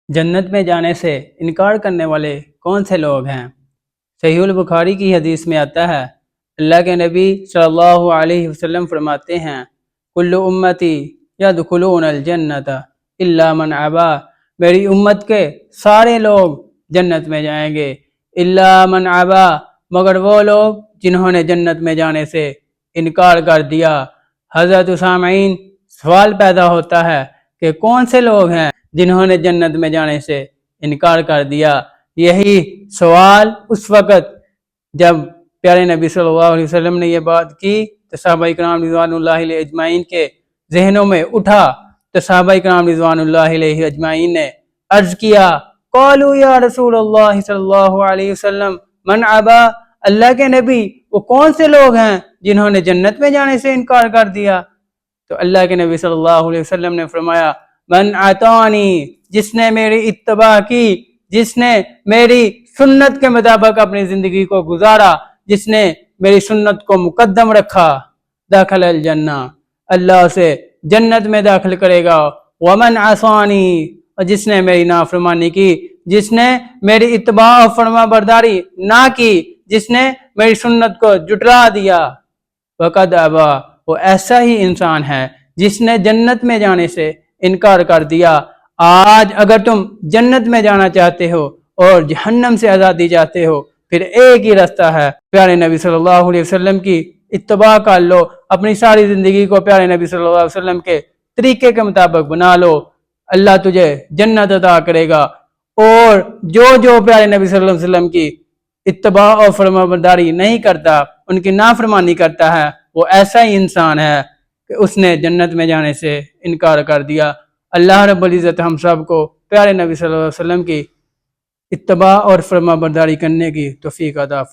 جنت میں جانے سے انکار کرنے والے کون سے لوگ ہیں؟ صحیح البخاری کی حدیث میں آتا ہے، اللہ کے نبی صلی اللہ علیہ وسلم فرماتے ہیں، کل امتی یدخلون الجنت الا من ابا، میری امت کے سارے لوگ جنت میں جائیں گے، الا من ابا، مگر وہ لوگ جنہوں نے جنت میں جانے سے انکار کر دیا۔ حضرت سامعین، سوال پیدا ہوتا ہے کہ کون سے لوگ ہیں جنہوں نے جنت میں جانے سے انکار کر دیا؟ یہی سوال اس وقت جب پیارے نبی صلی اللہ علیہ وسلم نے یہ بات کی تو صحابہ کرام رضوان اللہ علیہ اجمعین کے ذہنوں میں اٹھا، تو صحابہ کرام رضوان اللہ علیہ اجمعین نے عرض کیا، قالوا یا رسول اللہ صلی اللہ علیہ وسلم من ابا، اللہ کے نبی وہ کون سے لوگ ہیں جنہوں نے جنت میں جانے سے انکار کر دیا؟ تو اللہ کے نبی صلی اللہ علیہ وسلم نے فرمایا، من اطاعنی، جس نے میری اتباع کی، جس نے میری سنت کے مطابق اپنی زندگی کو گزارا، جس نے میری سنت کو مقدم رکھا، داخل الجنہ، اللہ اسے جنت میں داخل کرے گا۔ ومن عصانی، اور جس نے میری نافرمانی کی، جس نے میری اتباع و فرما برداری نہ کی، جس نے میری سنت کو جٹلا دیا، وقد ابا، وہ ایسا ہی انسان ہے جس نے جنت میں جانے سے انکار کر دیا۔ آج اگر تم جنت میں جانا چاہتے ہو اور جہنم سے آزادی چاہتے ہو، پھر ایک ہی راستہ ہے، پیارے نبی صلی اللہ علیہ وسلم کی اتباع کر لو، اپنی ساری زندگی کو پیارے نبی صلی اللہ علیہ وسلم کے طریقے کے مطابق بنا لو، اللہ تجھے جنت عطا کرے گا۔ اور جو پیارے نبی صلی اللہ علیہ وسلم کی اتباع اور فرما برداری نہیں کرتا، ان کی نافرمانی کرتا ہے، وہ ایسا ہی انسان ہے کہ اس نے جنت میں جانے سے انکار کر دیا۔ اللہ رب العزت ہم سب کو پیارے نبی صلی اللہ علیہ وسلم کی اتباع اور فرما برداری کرنے کی توفیق عطا فرمائے۔